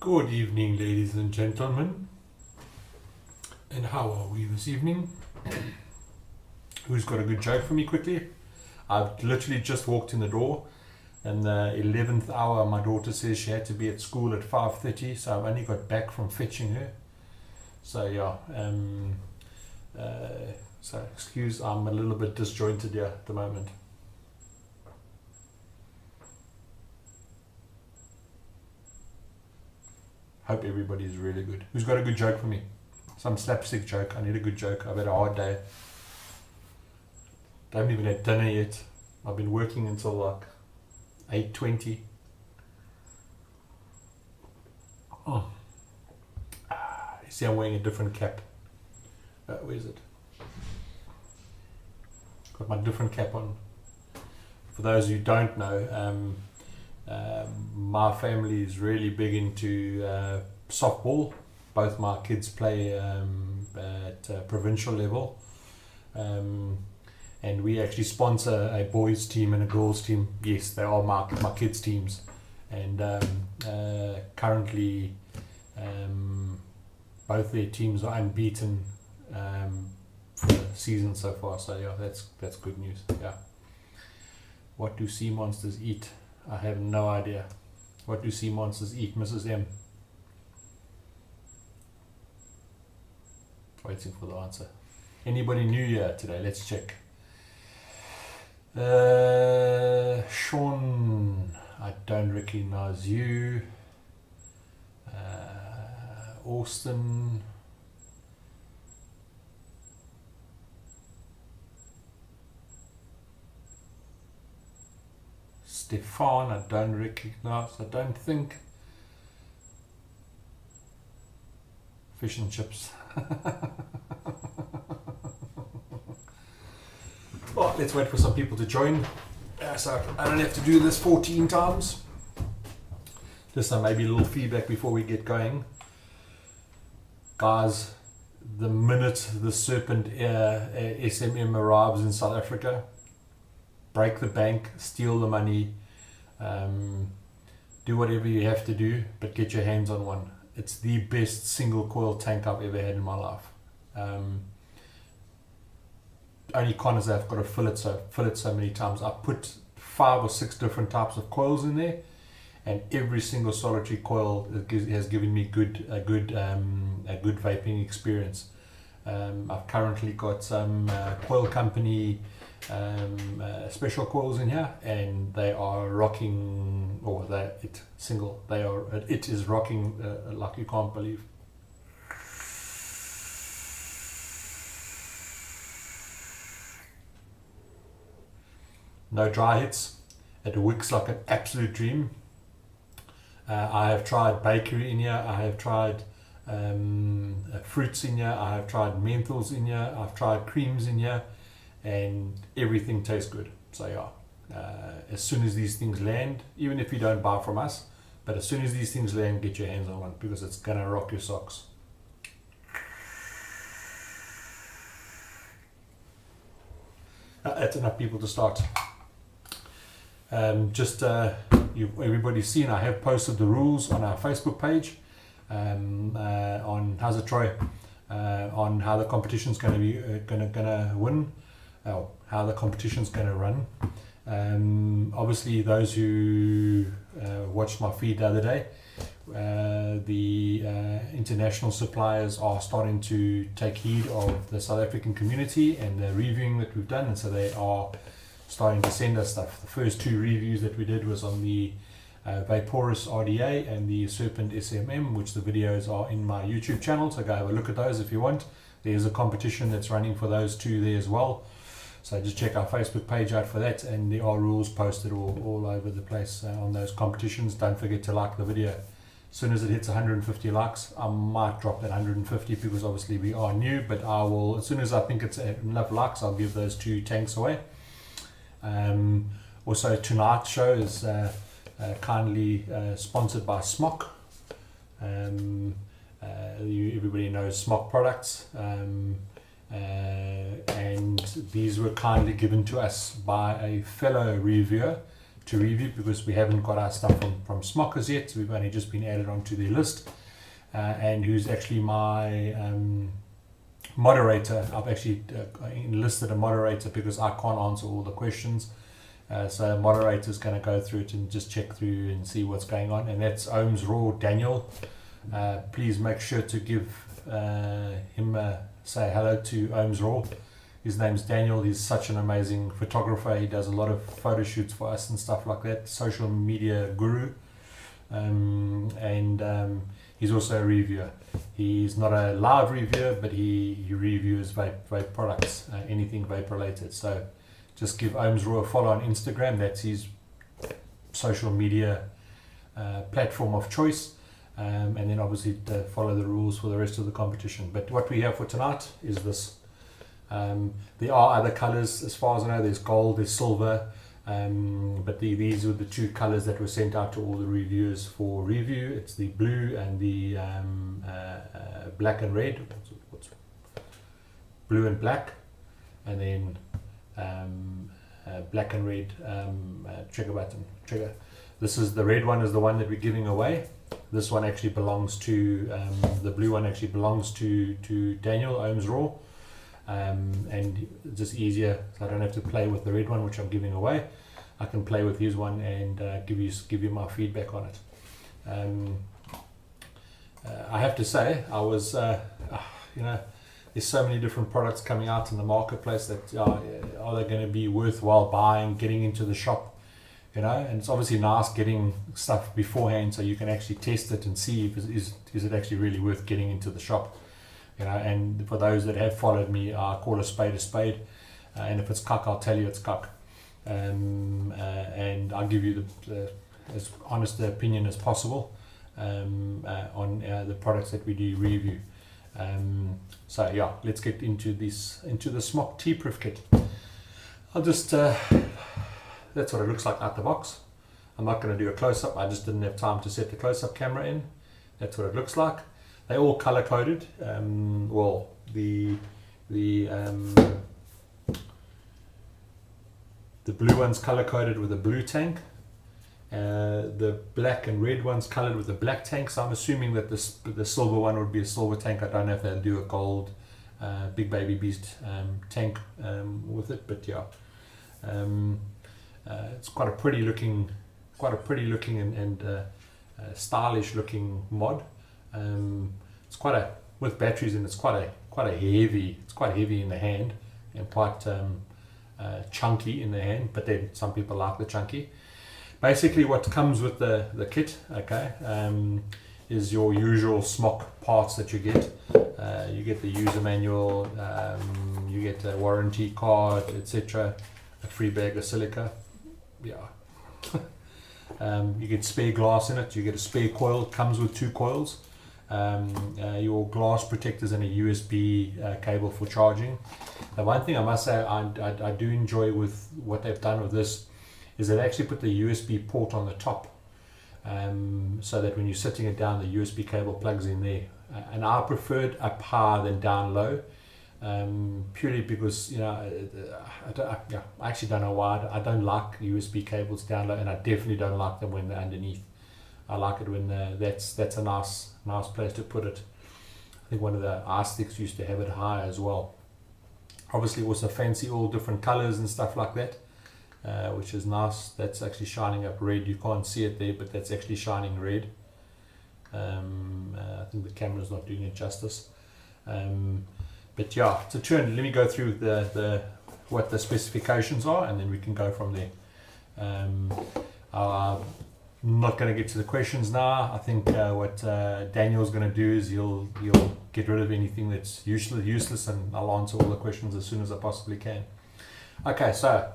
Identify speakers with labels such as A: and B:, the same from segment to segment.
A: Good evening, ladies and gentlemen. And how are we this evening? Who's got a good joke for me quickly? I've literally just walked in the door, and the 11th hour my daughter says she had to be at school at 5:30, so I've only got back from fetching her. So yeah, so excuse, I'm a little bit disjointed here at the moment. Hope everybody's really good. Who's got a good joke for me? Some slapstick joke. I need a good joke. I've had a hard day. I haven't even had dinner yet. I've been working until like 8:20. Oh. You see, I'm wearing a different cap. Where is it? Got my different cap on. For those who don't know, my family is really big into softball. Both my kids play at provincial level, and we actually sponsor a boys team and a girls team. Yes, they are my kids teams, and currently both their teams are unbeaten for the season so far. So yeah, that's good news. Yeah. What do sea monsters eat? I have no idea. What do sea monsters eat, Mrs. M? Waiting for the answer. Anybody new here today? Let's check. Sean, I don't recognize you. Austin. Stefan, I don't recognize. I don't think. Fish and chips. Well, let's wait for some people to join, so I don't have to do this 14 times. Just maybe a little feedback before we get going. Guys, the minute the Serpent SMM arrives in South Africa, break the bank, steal the money, do whatever you have to do, but get your hands on one. It's the best single coil tank I've ever had in my life. Only con is that I've got to fill it so many times. I put 5 or 6 different types of coils in there, and every single solitary coil has given me a good vaping experience. I've currently got some coil company special coils in here, and they are rocking, or it is rocking like you can't believe. No dry hits. It wicks like an absolute dream. I have tried bakery in here, I have tried fruits in here, I have tried menthols in here, I've tried creams in here, and everything tastes good. So yeah, as soon as these things land, even if you don't buy from us, but as soon as these things land, get your hands on one, because it's gonna rock your socks. That's enough people to start. Everybody's seen, I have posted the rules on our Facebook page on how's it, Troy, on how the competition's going to be gonna win, how the competition's going to run. Obviously, those who watched my feed the other day, the international suppliers are starting to take heed of the South African community and the reviewing that we've done, and so they are starting to send us stuff. The first 2 reviews that we did was on the Vaporous RDA and the Serpent SMM, which the videos are in my YouTube channel, so go have a look at those if you want. There's a competition that's running for those 2 there as well, so just check our Facebook page out for that, and there are rules posted all over the place on those competitions. Don't forget to like the video. As soon as it hits 150 likes, I might drop that 150, because obviously we are new, but I will, as soon as I think it's enough likes, I'll give those 2 tanks away. Also, tonight's show is kindly sponsored by Smok. Everybody knows Smok products, and these were kindly given to us by a fellow reviewer to review, because we haven't got our stuff from Smokers yet. We've only just been added onto their list, and who's actually my moderator. I've actually enlisted a moderator because I can't answer all the questions. So a moderator is going to go through it and just check through and see what's going on, and that's Ohms Raw Daniel. Please make sure to give him say hello to Ohms Raw. His name's Daniel. He's such an amazing photographer. He does a lot of photo shoots for us and stuff like that. Social media guru, and he's also a reviewer. He's not a live reviewer, but he reviews vape products, anything vape related. So just give Ohms Raw a follow on Instagram. That's his social media platform of choice. And then obviously follow the rules for the rest of the competition. But what we have for tonight is this. There are other colors, as far as I know. There's gold, there's silver, but these are the two colors that were sent out to all the reviewers for review. It's the blue and the black and red. What's blue and black, and then black and red trigger button. This is the red one, is the one that we're giving away. This one actually belongs to the blue one actually belongs to Daniel Ohms Raw, and just easier, so I don't have to play with the red one which I'm giving away. I can play with his one and give you my feedback on it. I have to say, I was you know, there's so many different products coming out in the marketplace that are they going to be worthwhile buying, getting into the shop? You know, and it's obviously nice getting stuff beforehand so you can actually test it and see if is it actually really worth getting into the shop. You know, and for those that have followed me, I call a spade, and if it's cuck, I'll tell you it's cuck, and I'll give you the as honest opinion as possible on the products that we do review. So yeah, let's get into the Smok T-Priv kit. I'll just that's what it looks like out the box. I'm not going to do a close-up. I just didn't have time to set the close-up camera in. That's what it looks like. They're all color-coded. Well, the blue one's color-coded with a blue tank. The black and red one's colored with a black tank. So I'm assuming that the silver one would be a silver tank. I don't know if they'll do a gold Big Baby Beast tank with it, but yeah. It's quite a pretty looking and stylish looking mod. It's quite a, with batteries, and it's quite heavy. It's quite heavy in the hand and quite chunky in the hand. But then some people like the chunky. Basically, what comes with the kit, okay, is your usual Smok parts that you get. You get the user manual, you get a warranty card, etc. A free bag of silica. Yeah. You get spare glass in it. You get a spare coil. It comes with 2 coils. Your glass protectors and a USB cable for charging. The one thing I must say I do enjoy with what they've done with this is they've actually put the USB port on the top, so that when you're sitting it down, the USB cable plugs in there. And I preferred up high than down low. Purely because, you know, I actually don't know why. I don't like USB cables down low, and I definitely don't like them when they're underneath. I like it when that's a nice place to put it. I think one of the R-Sticks used to have it high as well. Obviously also fancy all different colors and stuff like that, which is nice. That's actually shining up red. You can't see it there, but that's actually shining red. I think the camera's not doing it justice. But yeah, it's a turn. Let me go through what the specifications are, and then we can go from there. I'm not going to get to the questions now. I think what Daniel's going to do is he'll get rid of anything that's useless, and I'll answer all the questions as soon as I possibly can. Okay, so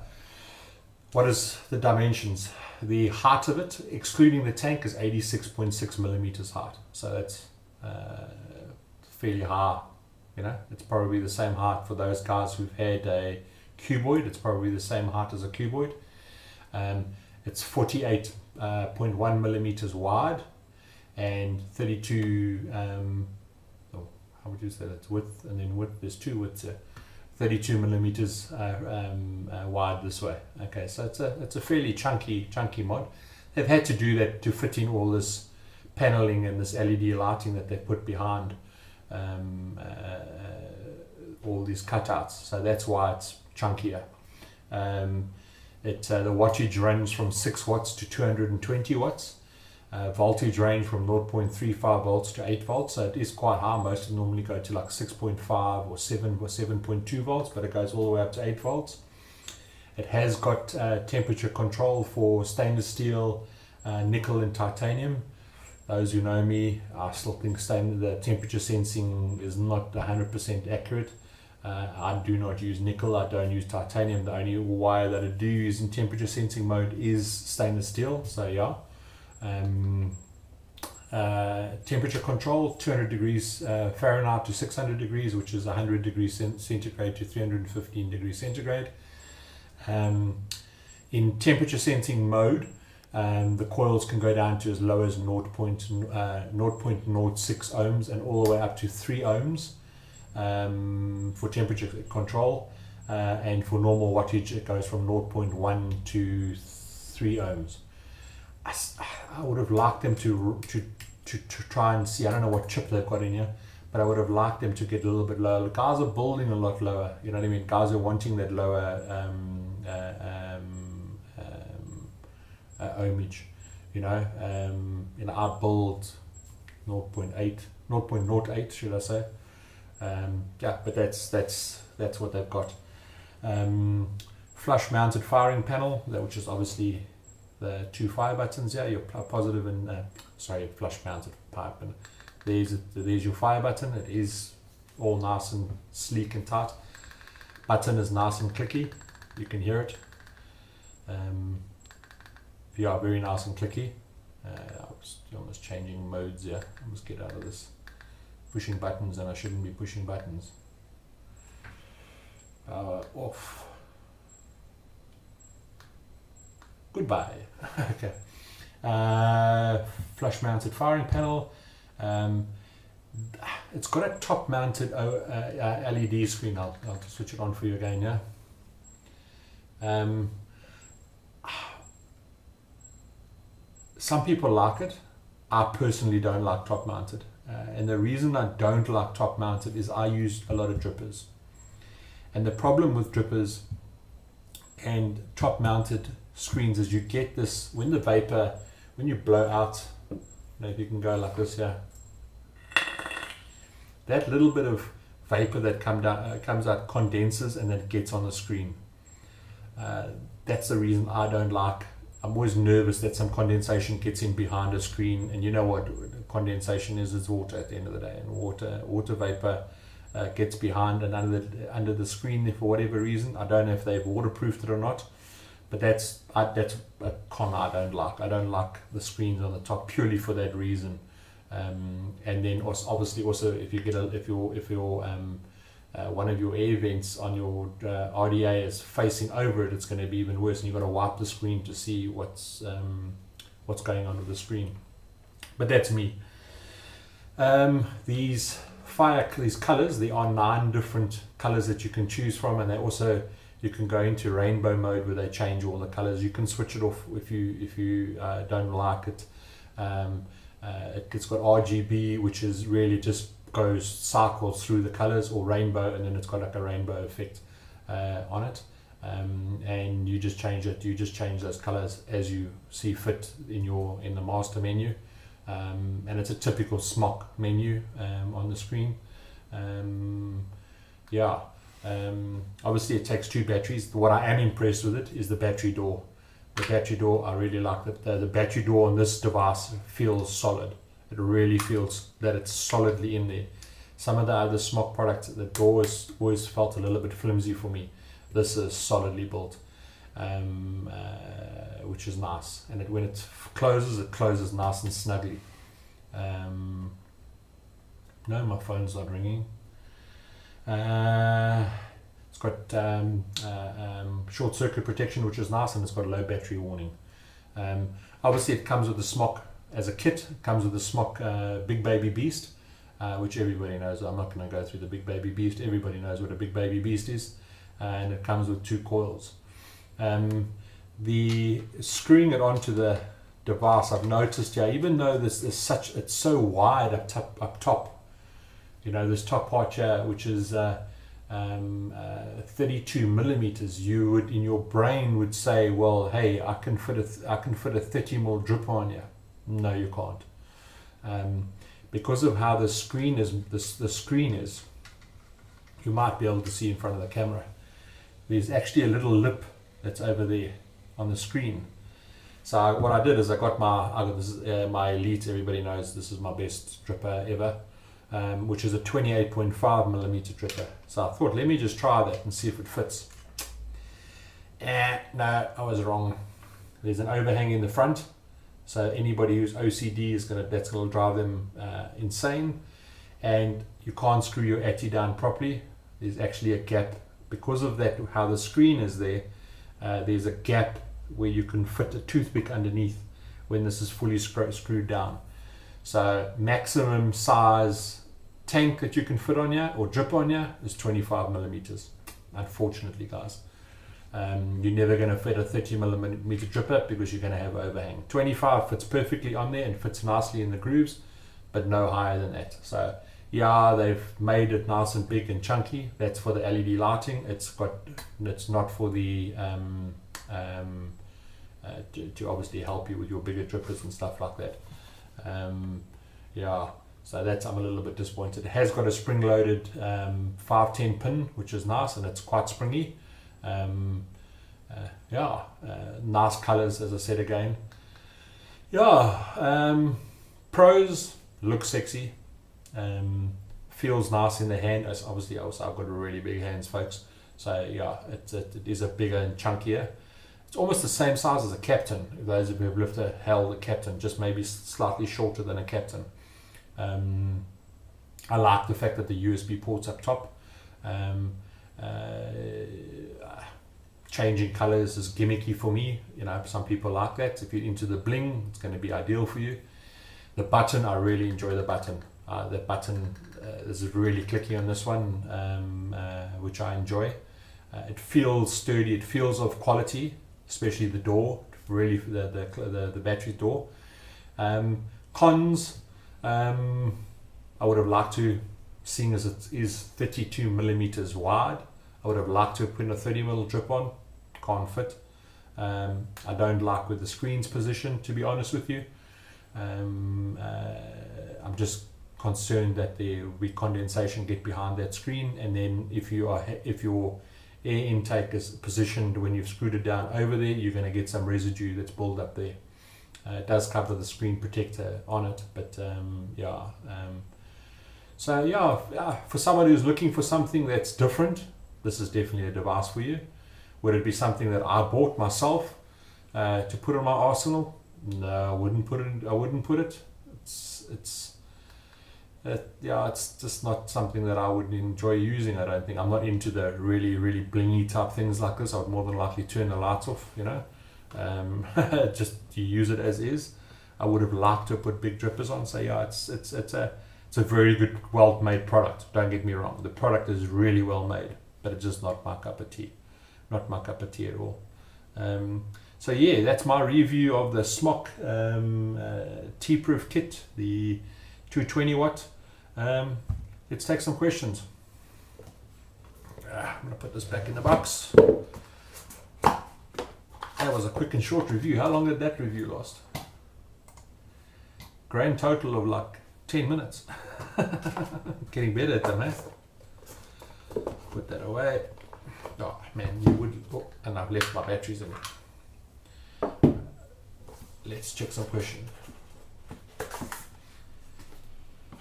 A: what is the dimensions? The height of it, excluding the tank, is 86.6 millimeters height. So that's fairly high. You know, it's probably the same height for those guys who've had a cuboid. It's probably the same height as a cuboid. It's 48.1 millimeters wide and 32. How would you say that's width? And then width, there's 2 widths here. 32 millimeters wide this way. Okay, so it's a fairly chunky mod. They've had to do that to fit in all this paneling and this LED lighting that they put behind all these cutouts. So that's why it's chunkier. The wattage runs from 6 watts to 220 watts. Voltage range from 0.35 volts to 8 volts, so it is quite high. Most normally go to like 6.5 or 7 or 7.2 volts, but it goes all the way up to 8 volts. It has got temperature control for stainless steel, nickel and titanium. Those who know me, I still think the temperature sensing is not 100% accurate. I do not use nickel, I don't use titanium. The only wire that I do use in temperature sensing mode is stainless steel, so yeah. Temperature control 200 degrees Fahrenheit to 600 degrees, which is 100 degrees centigrade to 315 degrees centigrade. In temperature sensing mode, the coils can go down to as low as 0.06 ohms and all the way up to 3 ohms for temperature control, and for normal wattage it goes from 0.1 to 3 ohms. I would have liked them to try and see, I don't know what chip they've got in here, but I would have liked them to get a little bit lower. The guys are building a lot lower, you know what I mean? Guys are wanting that lower ohmage, you know. I build 0.08 should I say. Yeah, but that's what they've got. Flush mounted firing panel, which is obviously the 2 fire buttons here, your positive and flush mounted pipe, and there's your fire button. It is all nice and sleek and tight. Button is nice and clicky, you can hear it. Yeah, very nice and clicky. I'm almost changing modes here. I must get out of this pushing buttons, and I shouldn't be pushing buttons. Power off. Goodbye. Okay. Flush mounted firing panel. It's got a top mounted LED screen. I'll switch it on for you again, yeah. Some people like it. I personally don't like top mounted. And the reason I don't like top mounted is I use a lot of drippers. And the problem with drippers and top mounted screens is you get this, when you blow out, maybe you can go like this here, that little bit of vapor that comes out condenses and then gets on the screen. That's the reason I don't like. I'm always nervous that some condensation gets in behind a screen, and you know what condensation is? It's water at the end of the day, and water vapor gets behind and under the screen for whatever reason. I don't know if they've waterproofed it or not, but that's a con I don't like. I don't like the screens on the top purely for that reason. And then obviously also if your one of your air vents on your RDA is facing over it, it's going to be even worse, and you've got to wipe the screen to see what's going on with the screen. But that's me. These colors, there are 9 different colors that you can choose from, and you can go into rainbow mode where they change all the colors. You can switch it off if you don't like it. It's got RGB, which is really just cycles through the colors, or rainbow, and then it's got like a rainbow effect on it, and you just change those colors as you see fit in the master menu, and it's a typical Smok menu on the screen. Yeah, obviously it takes 2 batteries. What I am impressed with it is the battery door. The battery door, I really like that. The battery door on this device feels solid. It really feels that it's solidly in there. Some of the other Smok products, the door has always felt a little bit flimsy for me. This is solidly built, which is nice. And when it closes nice and snugly. No, my phone's not ringing. It's got short circuit protection, which is nice, and it's got a low battery warning. Obviously it comes with the Smok as a kit. It comes with the Smok Big Baby Beast. which everybody knows. I'm not going to go through the big baby beast. Everybody knows what a big baby beast is, and it comes with 2 coils. The screwing it onto the device, I've noticed here, even though this is it's so wide up top, you know, this top part here, which is 32 millimeters, you would, in your brain, would say, well, hey, I can fit a 30 mil drip on here. No, you can't. Because of how the screen is, the screen is, you might be able to see in front of the camera. There's actually a little lip that's over there on the screen. So what I did is I got my Elite. Everybody knows this is my best dripper ever, which is a 28.5 millimeter dripper. So I thought, let me just try that and see if it fits. No, I was wrong. There's an overhang in the front, so anybody who's OCD that's gonna drive them insane. And you can't screw your ATI down properly. There's actually a gap because of that. How the screen is there, there's a gap where you can fit a toothpick underneath when this is fully screwed down. So maximum size tank that you can fit on here or drip on here is 25 millimeters. Unfortunately, guys, you're never going to fit a 30 millimeter dripper because you're going to have overhang. 25 fits perfectly on there and fits nicely in the grooves, but no higher than that. So yeah, they've made it nice and big and chunky. That's for the LED lighting. It's not for the to obviously help you with your bigger drippers and stuff like that. Yeah, so I'm a little bit disappointed. It has got a spring-loaded 510 pin, which is nice, and it's quite springy. Yeah, nice colors, as I said again. Yeah, pros, look sexy, feels nice in the hand. Obviously, also I've got really big hands, folks. So yeah, it is a bigger and chunkier. It's almost the same size as a Captain. Those of you who have held a Captain, just maybe slightly shorter than a Captain. I like the fact that the USB port's up top. Changing colors is gimmicky for me. You know, some people like that. If you're into the bling, it's going to be ideal for you. The button, I really enjoy the button. The button is really clicky on this one, which I enjoy. It feels sturdy. It feels of quality, especially the door. Really, the battery door. Cons. I would have liked to, seeing as it is 32 millimeters wide, I would have liked to put a 30 mil drip on. Can't fit. I don't like with the screen's position, to be honest with you. I'm just concerned that there will be condensation get behind that screen, and then if your air intake is positioned when you've screwed it down over there, you're going to get some residue that's built up there. It does cover the screen protector on it, but yeah. So yeah, for someone who's looking for something that's different, this is definitely a device for you. Would it be something that I bought myself to put on my arsenal? No, I wouldn't put it. Yeah, it's just not something that I would enjoy using. I don't think. I'm not into the really blingy type things like this. I would more than likely turn the lights off, you know. Just to use it as is. I would have liked to put big drippers on. So yeah, it's a very good, well made product. Don't get me wrong. The product is really well made, but it's just not my cup of tea. Not my cup of tea at all. So yeah, that's my review of the Smok T-Priv kit, the 220 watt. Let's take some questions. I'm going to put this back in the box. That was a quick and short review. How long did that review last? Grand total of like 10 minutes. Getting better at the math. Put that away. Oh man, you would. Oh, and I've left my batteries in. Let's check some questions.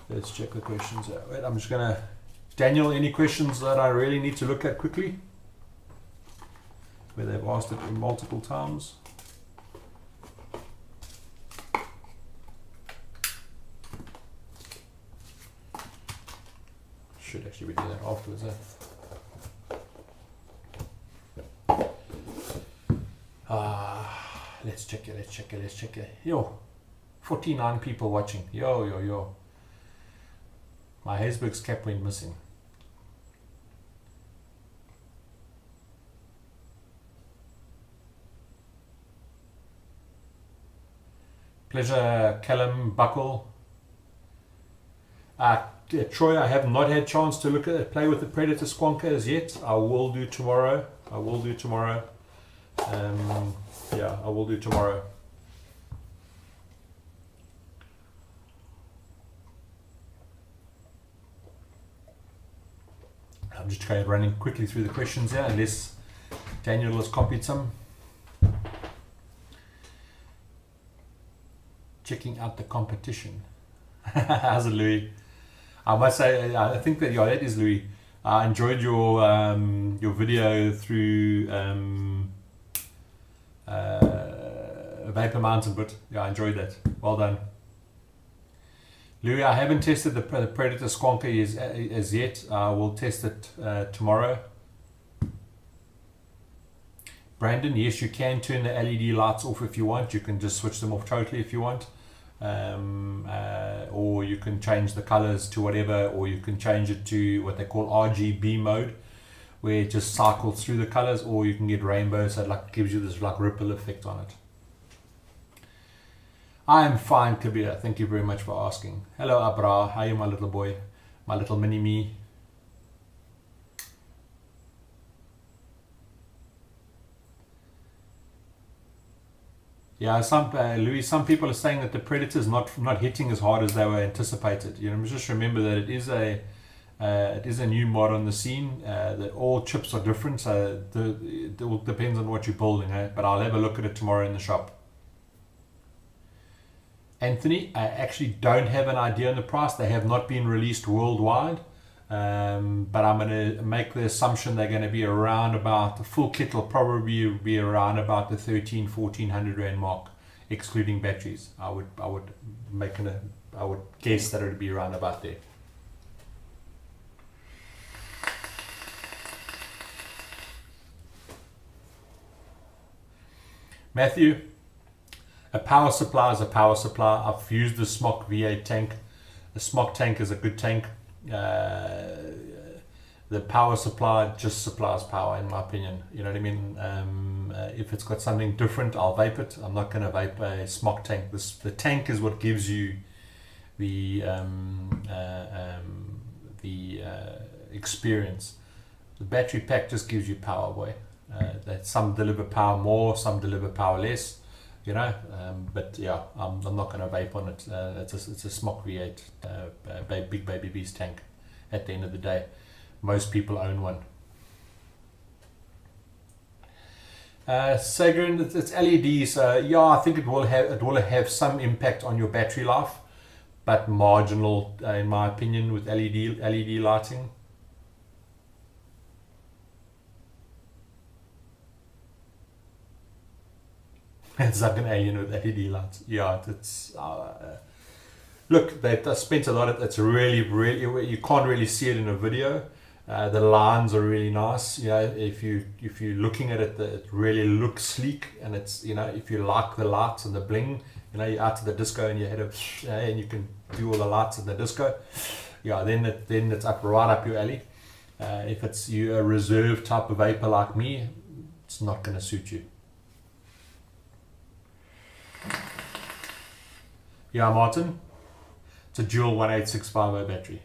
A: Let's check the questions out. Wait, I'm just gonna. Daniel, any questions that I really need to look at quickly? Where they've asked it multiple times. Should actually be doing that afterwards. Let's check it. Yo, 49 people watching. Yo. My Hesburgh's cap went missing. Pleasure, Callum Buckle. Troy, I have not had chance to look at it, play with the Predator Squonker as yet. I will do tomorrow. I will do tomorrow. Yeah, I will do tomorrow. I'm just running quickly through the questions here, unless Daniel has copied some. Checking out the competition. How's it, Louis? I must say, I think that, yeah, that is Louis. I enjoyed your video through Vapor Mountain, but yeah, I enjoyed that. Well done. Louis, I haven't tested the Predator Squonker as yet. I will test it tomorrow. Brandon, yes, you can turn the LED lights off if you want. You can just switch them off totally if you want. Or you can change the colors to whatever, or you can change it to what they call RGB mode, where it just cycles through the colors, or you can get rainbow, so it like gives you this like ripple effect on it. I am fine, Kabir. Thank you very much for asking. Hello, Abra. How are you, my little boy? My little mini me. Yeah, Louis, some people are saying that the Predator's not hitting as hard as they were anticipated. You know, just remember that it is a new mod on the scene. That all chips are different, so it all depends on what you're building. But I'll have a look at it tomorrow in the shop. Anthony, I actually don't have an idea on the price. They have not been released worldwide, but I'm going to make the assumption they're going to be around about, the full kit will probably be around about the 1400 Rand mark, excluding batteries. I would guess that it would be around about there. Matthew, a power supply is a power supply. I've used the Smok V8 tank. The Smok tank is a good tank. The power supply just supplies power, in my opinion. You know what I mean? If it's got something different, I'll vape it. I'm not going to vape a Smok tank. The tank is what gives you the experience. The battery pack just gives you power, boy. That some deliver power more, some deliver power less. You know, but yeah, I'm not going to vape on it. It's a Smok V8 big baby beast tank. At the end of the day, most people own one. Sagrin, it's LEDs. Yeah, I think it will have some impact on your battery life, but marginal, in my opinion, with LED lighting. It's like an alien with LED lights. Yeah, it's look, they've spent a lot of, it's really, you can't really see it in a video. The lines are really nice. You know, if you're looking at it, it really looks sleek, and it's, you know, if you like the lights and the bling, you know, you're out to the disco and you head up, and you can do all the lights in the disco. Yeah, then it's right up your alley. If it's you a reserved type of vapor like me, it's not going to suit you. Yeah, Martin, it's a dual 18650 battery.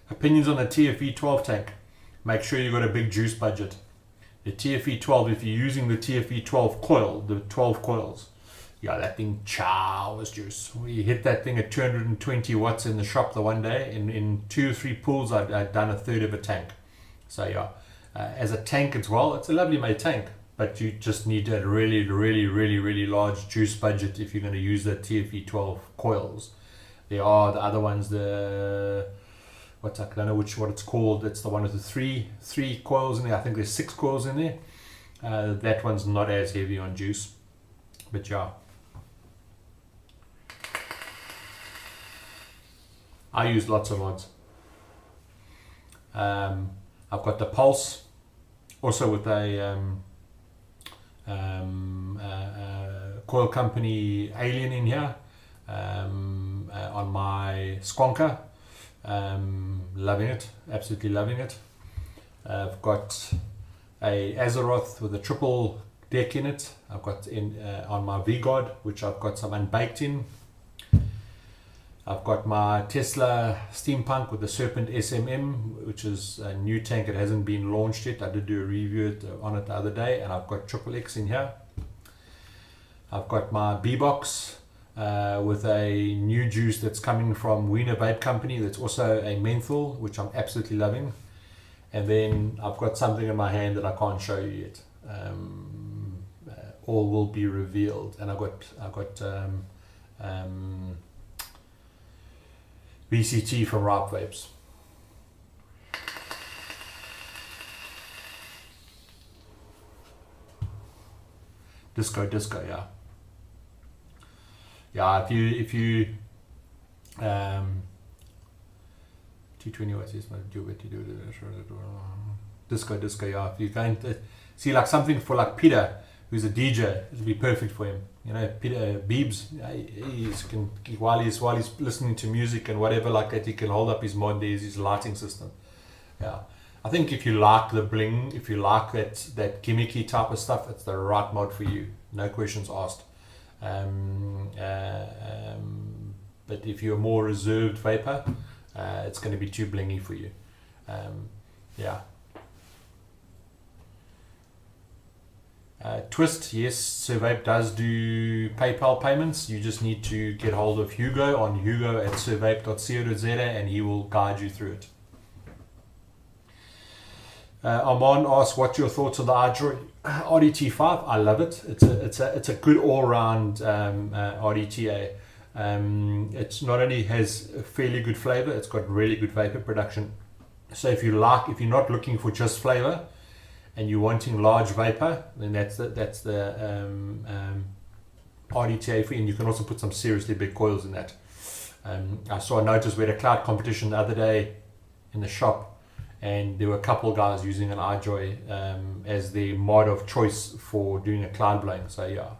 A: Opinions on the TFE 12 tank. Make sure you've got a big juice budget. The TFE 12, if you're using the TFE 12 coil, the 12 coils, yeah, that thing chows juice. We hit that thing at 220 watts in the shop the one day. In 2 or 3 pulls, I'd done a third of a tank. So yeah, as a tank as well, it's a lovely made tank. But you just need a really large juice budget if you're going to use the TFE 12 coils. There are the other ones, the I don't know what it's called. It's the one with the three coils in there. I think there's 6 coils in there. That one's not as heavy on juice, but yeah. I use lots of mods. I've got the Pulse, also with a coil company Alien in here on my Squonker. Loving it, absolutely loving it. I've got a Azeroth with a triple deck in it. I've got in on my V-God, which I've got some unbaked in. I've got my Tesla Steampunk with the Serpent SMM, which is a new tank. It hasn't been launched yet. I did do a review on it the other day, and I've got Triple X in here. I've got my B-Box with a new juice that's coming from Wiener Vape Company that's also a menthol, which I'm absolutely loving. And then I've got something in my hand that I can't show you yet. All will be revealed. And I've got VCT from Ripe Vapes. Disco, yeah. Yeah, if you 220 watts is my do it to do disco, yeah. If you're going to see like something for like Peter, who's a DJ, it'll be perfect for him. You know, Peter Beebs, while he's listening to music and whatever like that, he can hold up his mod. There's his lighting system. Yeah, I think if you like the bling, if you like that gimmicky type of stuff, it's the right mod for you. No questions asked. But if you're a more reserved vapor, it's going to be too blingy for you. Yeah. Twist, yes, Survape does do PayPal payments. You just need to get hold of Hugo on hugo@survape.co.za and he will guide you through it. Armand asks, what's your thoughts on the RDT5? I love it. It's a good all-round RDTA. It's not only has a fairly good flavor, it's got really good vapor production. So if you're not looking for just flavor and you're wanting large vapor, then that's the RDTA for you. And you can also put some seriously big coils in that. I saw a notice we had a cloud competition the other day in the shop, and there were a couple of guys using an iJoy as the mod of choice for doing a cloud blowing. So yeah.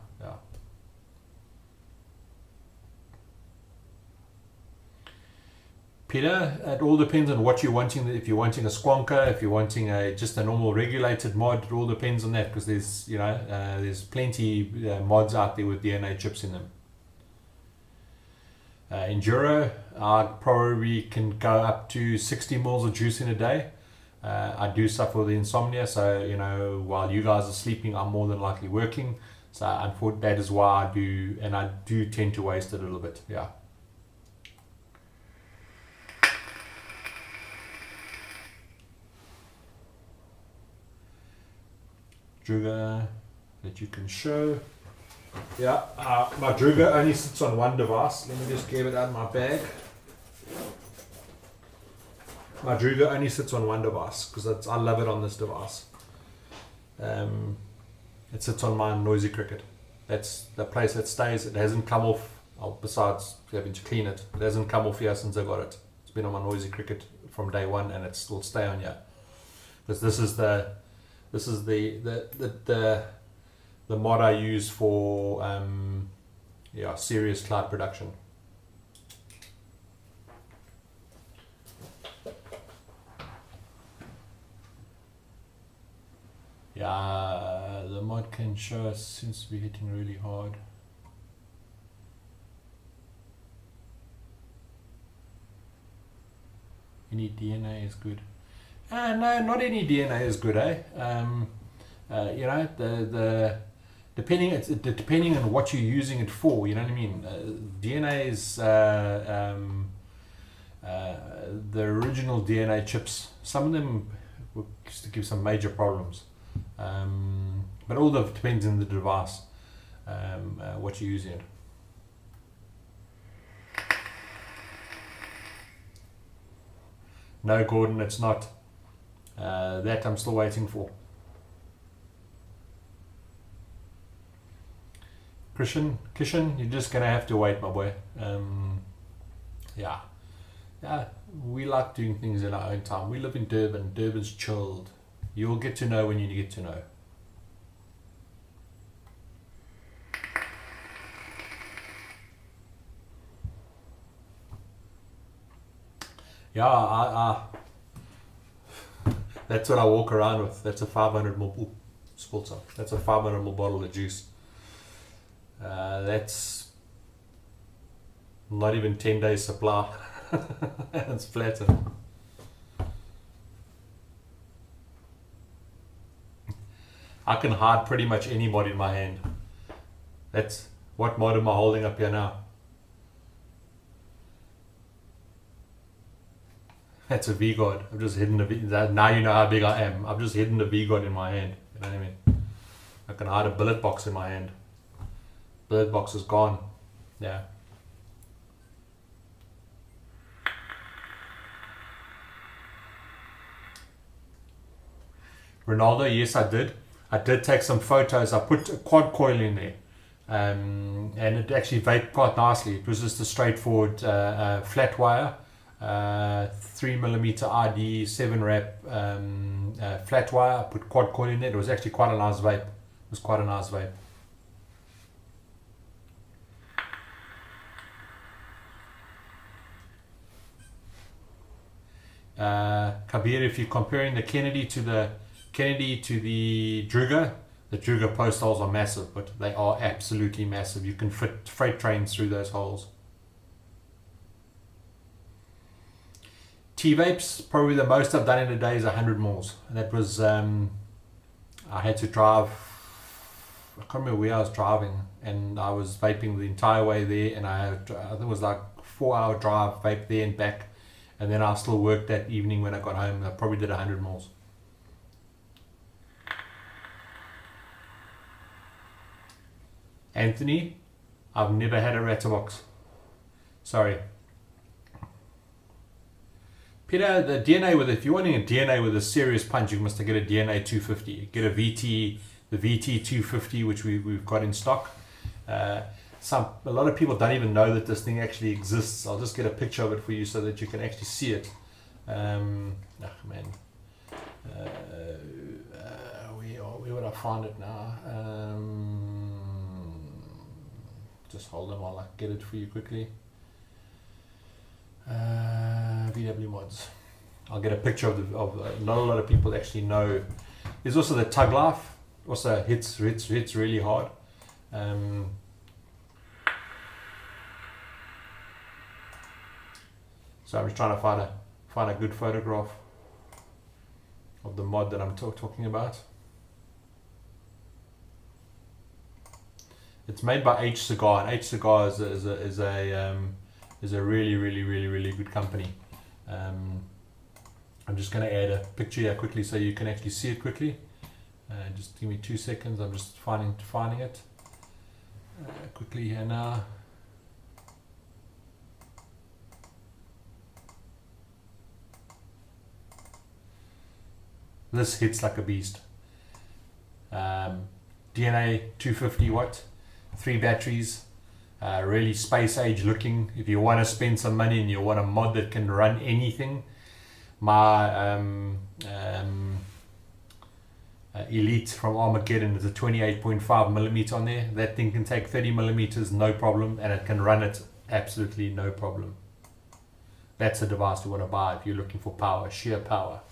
A: Peter, it all depends on what you're wanting. If you're wanting a Squonker, if you're wanting just a normal regulated mod, it all depends on that, because there's plenty mods out there with DNA chips in them. Enduro, I probably can go up to 60 mils of juice in a day. I do suffer with insomnia, so while you guys are sleeping, I'm more than likely working. So unfortunately, that is why I do tend to waste a little bit. Yeah. Druga that you can show. Yeah, my Druga only sits on one device. Let me just get it out of my bag. My Druga only sits on one device because I love it on this device. It sits on my Noisy Cricket. That's the place it stays. It hasn't come off, besides having to clean it. It hasn't come off here since I got it. It's been on my Noisy Cricket from day one, and it will stay on here. Because this is the mod I use for serious cloud production. Yeah, the mod can show us seems to be hitting really hard. Any DNA is good. No, not any DNA is good, eh? Depending on what you're using it for, you know what I mean. DNA is the original DNA chips. Some of them used to give some major problems, but all that depends on the device, what you're using it. No, Gordon, it's not. That I'm still waiting for. Kishan, you're just gonna have to wait, my boy. Yeah, we like doing things in our own time. We live in Durban. Durban's chilled. You'll get to know when you get to know. Yeah, that's what I walk around with. That's a 500ml spilter. That's a 500ml bottle of juice. That's not even 10 days supply. It's flattened. I can hide pretty much any mod in my hand. That's what mod am I holding up here now? That's a V-God. I've just hidden a V. Now you know how big I am. I've just hidden a V-God in my hand. You know what I mean? I can hide a billet box in my hand. Billet box is gone. Yeah. Ronaldo, yes, I did. I did take some photos. I put a quad coil in there. And it actually vaped quite nicely. It was just a straightforward flat wire. 3mm ID 7 wrap flat wire. I put quad coil in it. It was actually quite a nice vape. It was quite a nice vape. Kabir, if you're comparing the Kennedy to the Druger, the Druger post holes are massive, but they are absolutely massive. You can fit freight trains through those holes. T-vapes, probably the most I've done in a day is 100 mils. And that was, I had to drive, I can't remember where I was driving, and I was vaping the entire way there, and I think it was like 4-hour drive, vape there and back, and then I still worked that evening when I got home. I probably did 100 mils. Anthony, I've never had a Ratterbox. Sorry. Peter, the DNA with, if you're wanting a DNA with a serious punch, you must get a DNA 250. Get a VT, the VT 250, which we've got in stock. A lot of people don't even know that this thing actually exists. I'll just get a picture of it for you so that you can actually see it. Man. Where would I find it now? Just hold on while I get it for you quickly. VW mods. I'll get a picture of not a lot of people actually know. There's also the Tug Life. Also hits really hard. So I'm just trying to find a good photograph of the mod that I'm talking about. It's made by H Cigar, and H Cigar is a really good company. I'm just going to add a picture here quickly so you can actually see it quickly. Just give me 2 seconds. I'm just finding it quickly here now. This hits like a beast. DNA 250 watt, 3 batteries. Really space age looking. If you want to spend some money and you want a mod that can run anything, my Elite from Armageddon is a 28.5mm on there. That thing can take 30mm no problem, and it can run it absolutely no problem. That's a device you want to buy if you're looking for power, sheer power.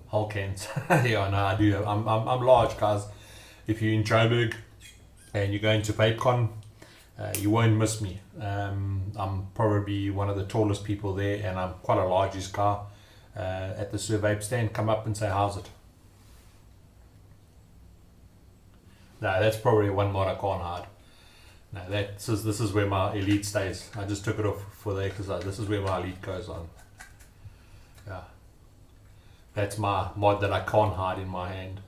A: Whole cans. Yeah, no, I do. I'm large, guys. If you're in Joburg and you're going to VapeCon, you won't miss me. I'm probably one of the tallest people there, and I'm quite a large guy. At the Vape stand, come up and say, how's it? No, that's probably one mod I can't hide. No, this is where my Elite stays. I just took it off for there because this is where my Elite goes on. Yeah. That's my mod that I can't hide in my hand.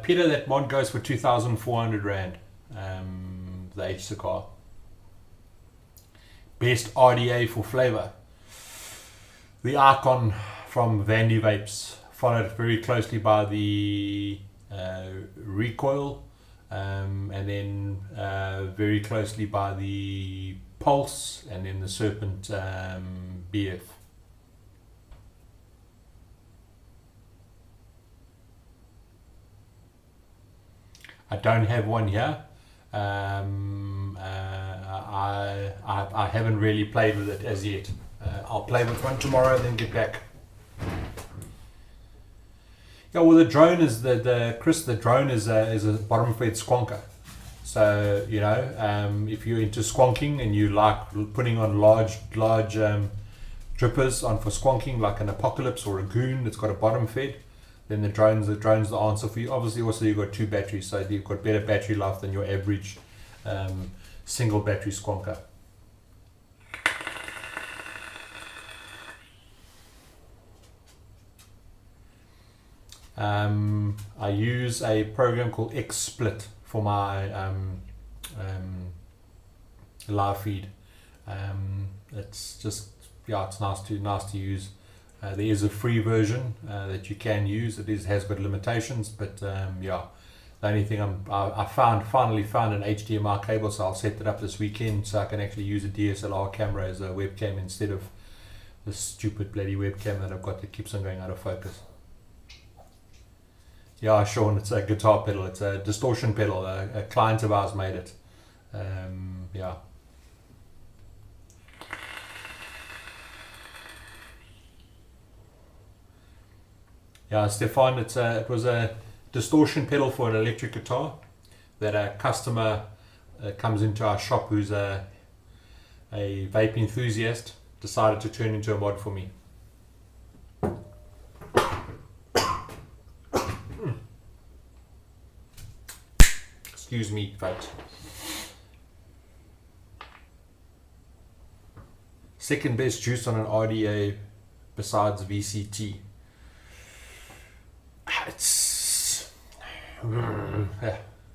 A: Peter, that mod goes for 2,400 Rand. The H Cigar. Best RDA for flavor. The Icon from Vandy Vapes, followed very closely by the Recoil. and then very closely by the Pulse, and then the Serpent BF. I don't have one here. I haven't really played with it as yet. I'll play with one tomorrow and then get back. Yeah, well, the drone is Chris. The drone is a bottom fed squonker. So you know, if you're into squonking and you like putting on large drippers on for squonking, like an Apocalypse or a Goon that's got a bottom fed, then the drone's the answer for you. Obviously, also you've got 2 batteries, so you've got better battery life than your average single battery squonker. I use a program called XSplit for my live feed. It's just, yeah, it's nice to use. There is a free version that you can use. It has got limitations, but yeah, the only thing I finally found an HDMI cable, so I'll set it up this weekend so I can actually use a DSLR camera as a webcam instead of the stupid bloody webcam that I've got that keeps on going out of focus. Yeah, Sean, it's a guitar pedal. It's a distortion pedal. A client of ours made it. Yeah. Yeah, Stefan, it was a distortion pedal for an electric guitar that a customer comes into our shop who's a vape enthusiast decided to turn into a mod for me. Excuse me, folks. Second best juice on an RDA besides VCT. It's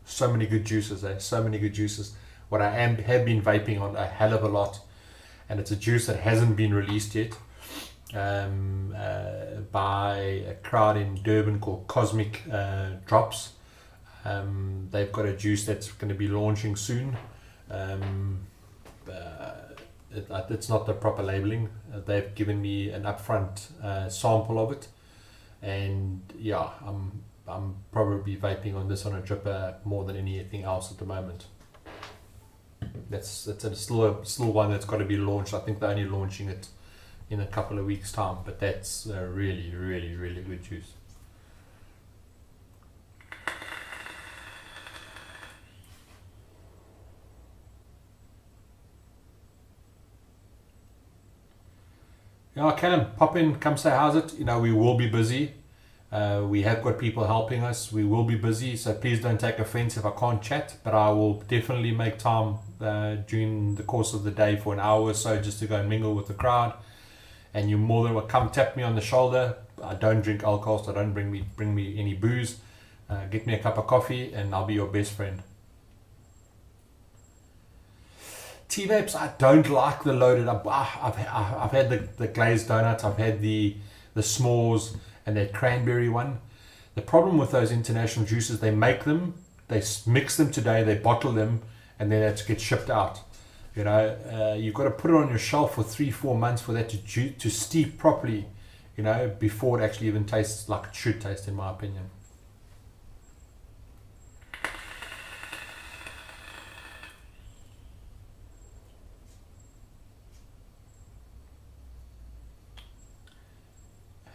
A: so many good juices, so many good juices. What I have been vaping on a hell of a lot, and it's a juice that hasn't been released yet by a crowd in Durban called Cosmic Drops. They've got a juice that's going to be launching soon. It's not the proper labeling. They've given me an upfront sample of it, and yeah, I'm probably vaping on this on a dripper more than anything else at the moment. That's still one that's got to be launched. I think they're only launching it in a couple of weeks' time, but that's a really good juice. Yeah, Callum, pop in, come say how's it. You know, we will be busy. We have got people helping us. We will be busy, so please don't take offense if I can't chat, but I will definitely make time during the course of the day for an hour or so just to go and mingle with the crowd. And you're more than welcome. Come tap me on the shoulder. I don't drink alcohol, so don't bring me any booze. Get me a cup of coffee and I'll be your best friend. T-vapes, I don't like the loaded up. I've had the glazed donut, I've had the s'mores and that cranberry one. The problem with those international juices, they make them, they mix them today, they bottle them, and then it gets shipped out. You know, you've got to put it on your shelf for 3-4 months for that to steep properly, you know, before it actually even tastes like it should taste, in my opinion.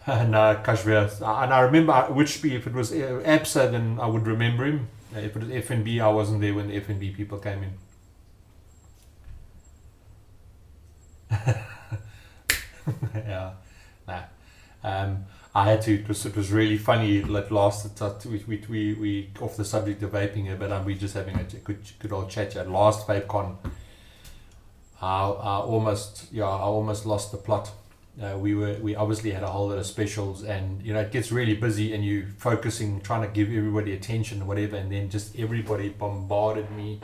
A: No, Kashmir. And I remember Whichby, if it was ABSA, then I would remember him. If it was FNB, I wasn't there when the FNB people came in. Yeah, nah. I had to. It was really funny. Like last, we off the subject of vaping here, but we just having a good old chat. At last VapeCon, I almost lost the plot. We obviously had a whole lot of specials, and you know, it gets really busy and you focusing, trying to give everybody attention or whatever, and then just everybody bombarded me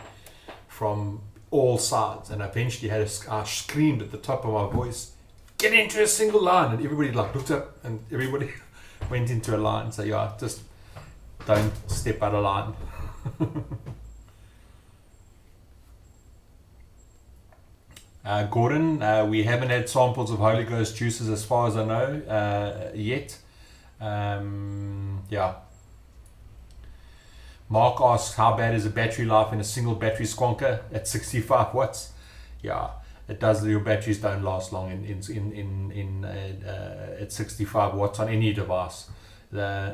A: from all sides, and eventually I screamed at the top of my voice, get into a single line, and everybody like looked up and everybody went into a line. So yeah, just don't step out of line. Gordon, we haven't had samples of Holy Ghost juices as far as I know yet. Yeah. Mark asks, how bad is the battery life in a single battery squonker at 65 watts? Yeah, it does. Your batteries don't last long at 65 watts on any device. Yeah.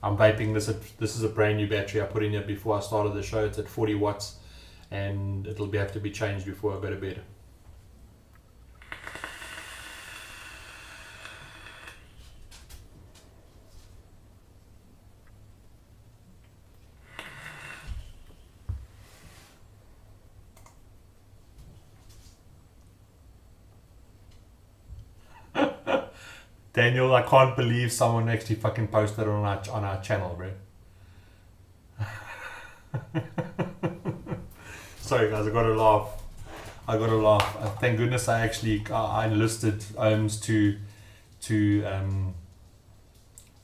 A: I'm vaping this. This is a brand new battery I put in here before I started the show. It's at 40 watts, and it'll have to be changed before I go to bed. Daniel, I can't believe someone actually fucking posted on our channel, bro. Sorry guys, I gotta laugh. Thank goodness I enlisted Ohms to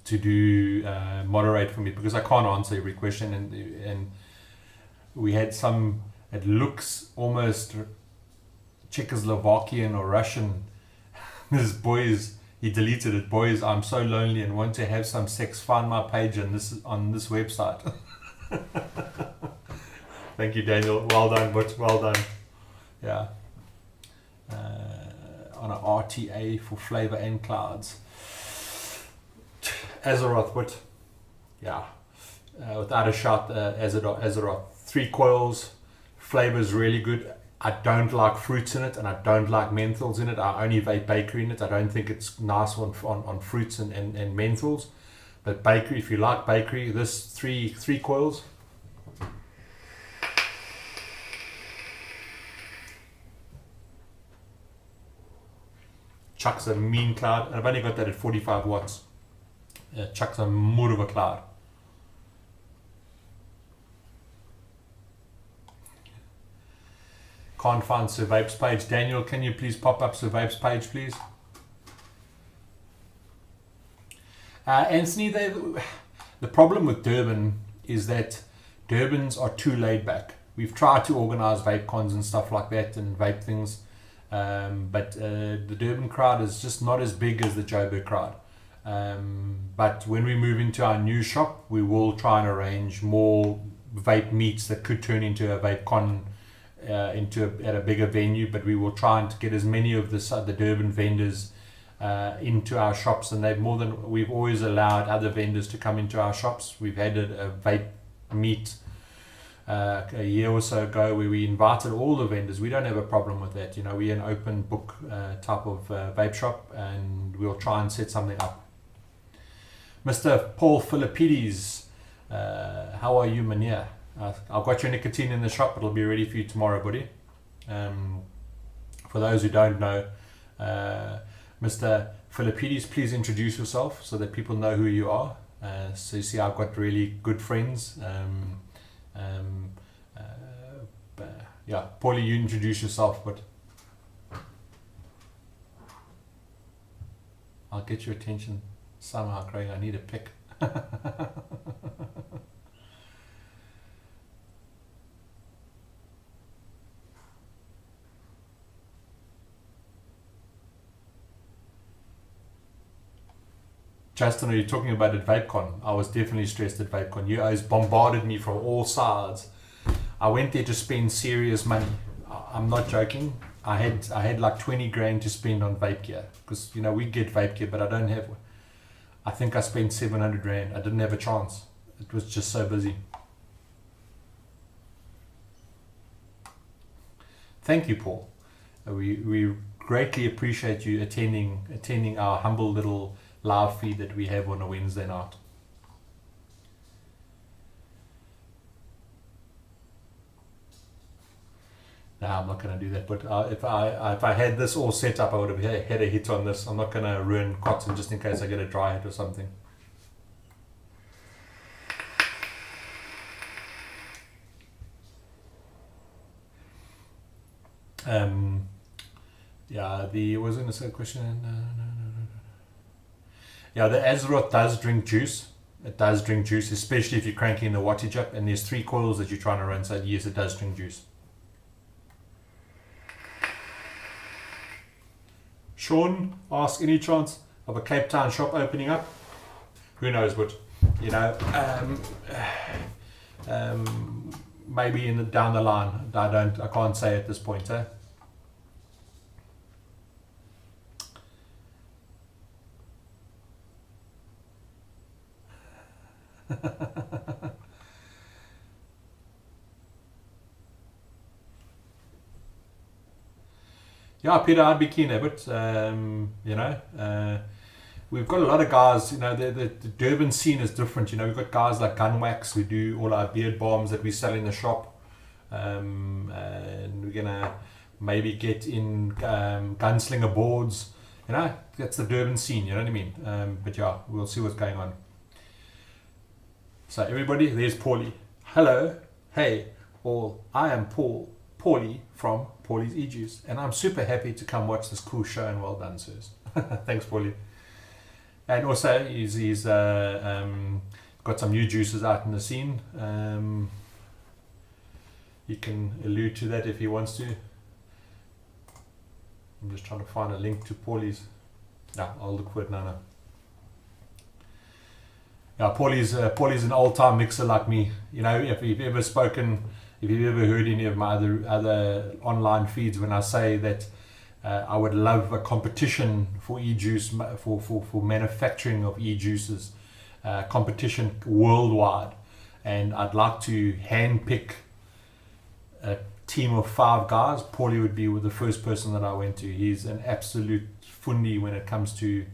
A: do moderate for me, because I can't answer every question, and we had some, it looks almost Czechoslovakian or Russian. This boys, he deleted it. Boys, I'm so lonely and want to have some sex. Find my page on this website. Thank you, Daniel. Well done, but well done. Yeah. On an RTA for flavor and clouds. Azeroth, but yeah. Without a shot, Azeroth. 3 coils. Flavor is really good. I don't like fruits in it, and I don't like menthols in it. I only vape bakery in it. I don't think it's nice on fruits and menthols. But bakery, if you like bakery, this three coils. Chucks a mean cloud, and I've only got that at 45 watts. Chucks a more of a cloud. Can't find Sir Vape's page. Daniel, can you please pop up Sir Vape's page, please? Anthony, the problem with Durban is that Durbans are too laid back. We've tried to organize vape cons and stuff like that and vape things, but the Durban crowd is just not as big as the Joburg crowd. But when we move into our new shop, we will try and arrange more vape meets that could turn into a vape con at a bigger venue. But we will try and get as many of the Durban vendors into our shops, and we've always allowed other vendors to come into our shops. We've had a vape meet a year or so ago where we invited all the vendors. We don't have a problem with that. You know, we're an open book type of vape shop, and we'll try and set something up. Mr. Paul Philippides, how are you, Mania? I've got your nicotine in the shop. It'll be ready for you tomorrow, buddy. For those who don't know, Mr. Philippides, please introduce yourself so that people know who you are. So you see, I've got really good friends. Yeah, Paulie, you introduce yourself, but I'll get your attention somehow, Craig. I need a pick. Justin, are you talking about at VapeCon? I was definitely stressed at VapeCon. You guys bombarded me from all sides. I went there to spend serious money. I'm not joking. I had like 20 grand to spend on vape gear, because you know we get vape gear, but I don't have. I think I spent 700 rand. I didn't have a chance. It was just so busy. Thank you, Paul. We greatly appreciate you attending our humble little live feed that we have on a Wednesday night. No, I'm not going to do that. But if I had this all set up, I would have had a hit on this. I'm not going to ruin cotton just in case I get a dry hit or something. Yeah, was in a question. No. Yeah, the Azeroth does drink juice. it does drink juice, especially if you're cranking the wattage up and there's 3 coils that you're trying to run. So yes, it does drink juice. Sean asks, any chance of a Cape Town shop opening up? Who knows, but you know, maybe down the line. I can't say at this point. Yeah, Peter, I'd be keen, but you know, we've got a lot of guys. You know, the Durban scene is different. You know, we've got guys like Gunwax who do all our beard balms that we sell in the shop, and we're gonna maybe get in gunslinger boards. You know, that's the Durban scene. You know what I mean? But yeah, we'll see what's going on. So everybody, there's Paulie. Hello, hey, all. I am Paulie from Paulie's E-Juice, and I'm super happy to come watch this cool show, and well done, sirs. Thanks, Paulie. And also, he's got some new juices out in the scene. He can allude to that if he wants to. I'm just trying to find a link to Paulie's. Yeah, I'll look for it now. Yeah, Paulie's an old-time mixer like me. You know, if you've ever spoken, if you've ever heard any of my other online feeds when I say that I would love a competition for e-juice, for manufacturing of e-juices, competition worldwide, and I'd like to handpick a team of 5 guys. Paulie would be the first person that I went to. He's an absolute fundi when it comes to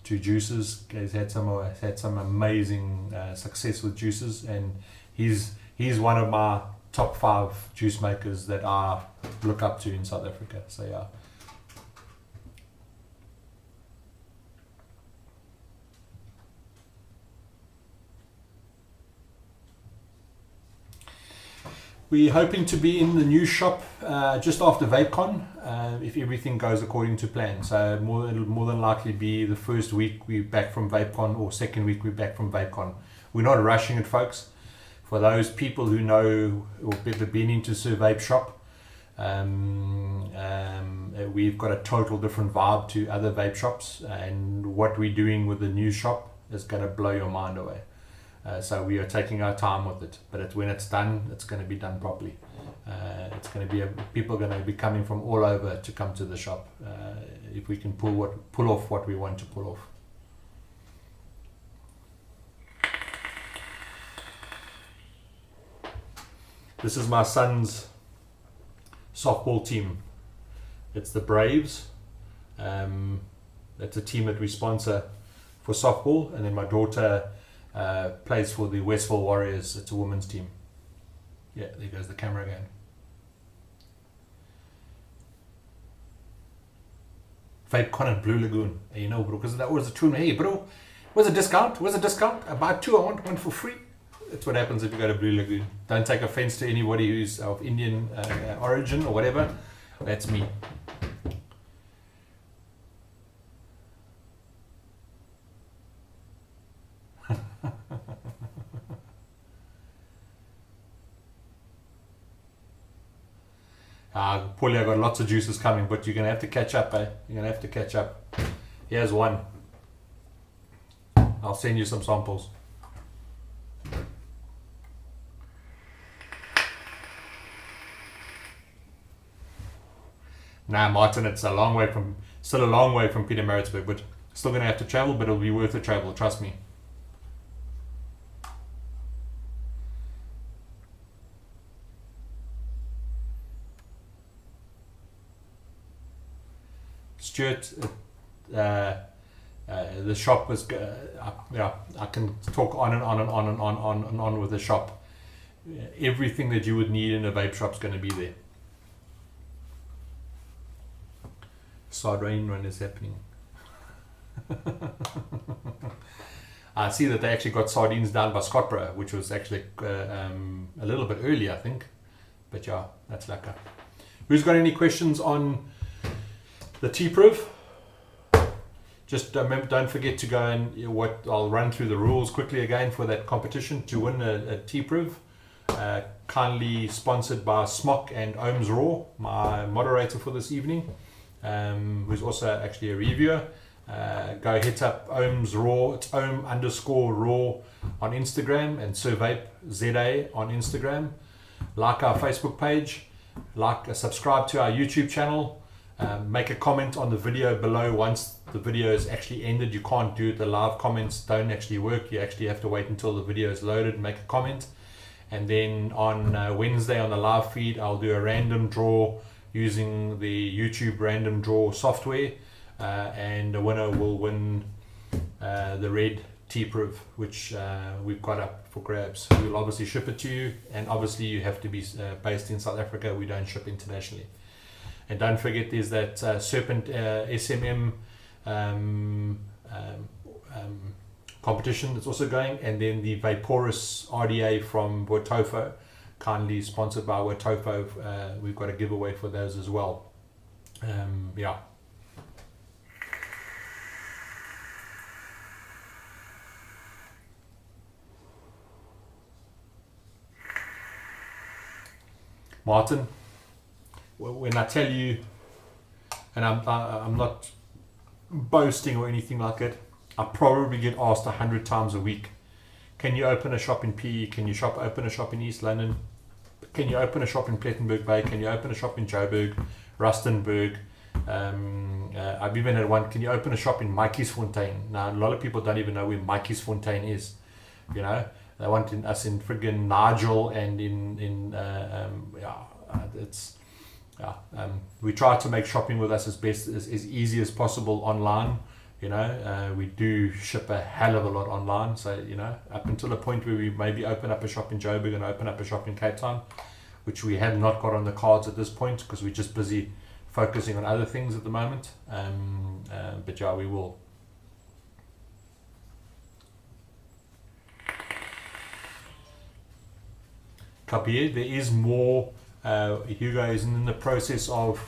A: juices. He's had some amazing success with juices, and he's one of my top 5 juice makers that I look up to in South Africa. So yeah. We're hoping to be in the new shop just after VapeCon, if everything goes according to plan. So it'll more than likely be the first week we're back from VapeCon, or second week we're back from VapeCon. We're not rushing it, folks. For those people who know or have been into Sir Vape Shop, we've got a total different vibe to other vape shops, and what we're doing with the new shop is going to blow your mind away. So we are taking our time with it, but when it's done, it's going to be done properly. It's going to be people are going to be coming from all over to come to the shop if we can pull off what we want to pull off. This is my son's softball team. It's the Braves. That's a team that we sponsor for softball, and then my daughter plays for the Westville Warriors. It's a women's team. Yeah, there goes the camera again. VapeCon at Blue Lagoon. Hey, you know, bro, because that was a tune. Hey, bro, where's a discount? Where's a discount? I buy 2, I want 1 for free. That's what happens if you go to Blue Lagoon. Don't take offense to anybody who's of Indian origin or whatever. That's me. Paulie, I got lots of juices coming, but you're going to have to catch up, eh? You're going to have to catch up. Here's one. I'll send you some samples. Nah, Martin, it's still a long way from Pietermaritzburg, but still going to have to travel, but it'll be worth the travel, trust me. Stuart, the shop was, yeah, I can talk on and on and on and on and on with the shop. Everything that you would need in a vape shop is going to be there. Sardine run is happening. I see that they actually got sardines down by Scottborough, which was actually a little bit early, I think. But yeah, that's lekker. Who's got any questions on the T-Priv? just don't forget to go and I'll run through the rules quickly again for that competition to win a T-Priv. Kindly sponsored by Smok and Ohms Raw, my moderator for this evening, who's also actually a reviewer. Go hit up Ohms Raw, it's Ohm_Raw on Instagram, and Survape ZA on Instagram. Like our Facebook page, subscribe to our YouTube channel, make a comment on the video below. Once the video is actually ended, you can't do it, the live comments don't actually work, you actually have to wait until the video is loaded and make a comment. And then on Wednesday on the live feed, I'll do a random draw using the YouTube random draw software, and the winner will win the red T-Priv, which we've got up for grabs. We'll obviously ship it to you, and obviously you have to be based in South Africa. We don't ship internationally. And don't forget, there's that Serpent SMM competition that's also going, and then the Vaporous RDA from Wotofo, kindly sponsored by Wotofo. We've got a giveaway for those as well. Yeah. Martin, when I tell you, and I'm not boasting or anything like it, I probably get asked 100 times a week, can you open a shop in PE? Can you open a shop in East London? Can you open a shop in Plettenberg Bay? Can you open a shop in Joburg, Rustenburg? I've even had one, can you open a shop in Mikey'sfontein? Now, a lot of people don't even know where Mikey'sfontein is, you know. They want us in friggin' Nigel and we try to make shopping with us as easy as possible online. You know, we do ship a hell of a lot online. So, you know, up until the point where we maybe open up a shop in Joburg and open up a shop in Cape Town, which we have not got on the cards at this point because we're just busy focusing on other things at the moment. But yeah, we will. Kabir, there is more. Hugo is in the process of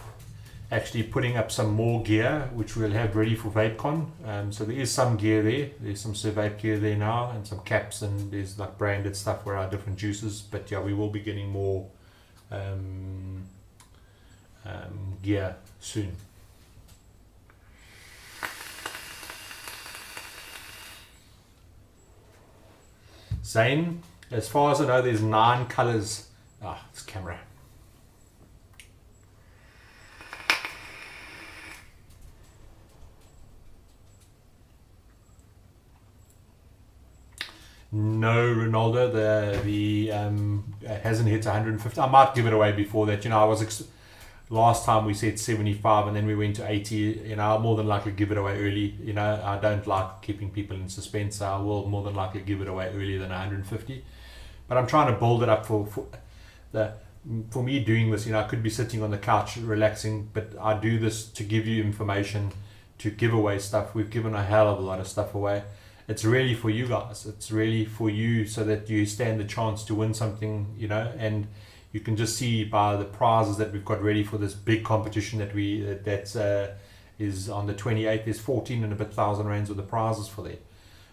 A: actually putting up some more gear, which we'll have ready for VapeCon. So there is some gear there. There's some Survape gear there now, and some caps, and there's like branded stuff for our different juices. But yeah, we will be getting more gear soon. Zane, as far as I know, there's 9 colors. This camera. No, Ronaldo, the hasn't hit 150. I might give it away before that. You know, I was last time we said 75, and then we went to 80. You know, I'll more than likely give it away early. You know, I don't like keeping people in suspense, so I will more than likely give it away earlier than 150. But I'm trying to build it up for me doing this. You know, I could be sitting on the couch relaxing, but I do this to give you information, to give away stuff. We've given a hell of a lot of stuff away. It's really for you guys. It's really for you, so that you stand the chance to win something, you know. And you can just see by the prizes that we've got ready for this big competition that is on the 28th. There's 14 and a bit thousand rands of the prizes for that.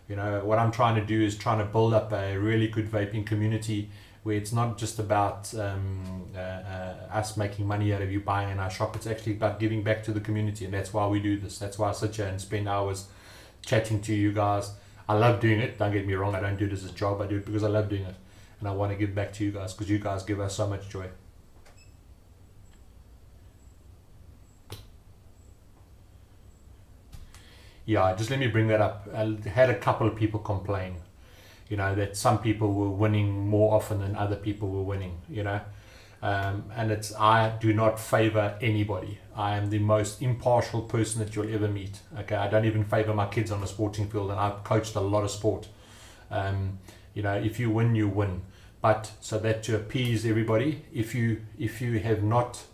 A: You know, what I'm trying to do is trying to build up a really good vaping community where it's not just about us making money out of you buying in our shop. It's actually about giving back to the community, and that's why we do this. That's why I sit here and spend hours chatting to you guys. I love doing it, don't get me wrong. I don't do it as a job. I do it because I love doing it, and I want to give back to you guys because you guys give us so much joy. Yeah, just let me bring that up. I had a couple of people complain, you know, that some people were winning more often than other people were winning, you know. And I do not favor anybody. I am the most impartial person that you'll ever meet. Okay, I don't even favor my kids on the sporting field, and I've coached a lot of sport. You know, if you win, you win. But so that to appease everybody, if you have not,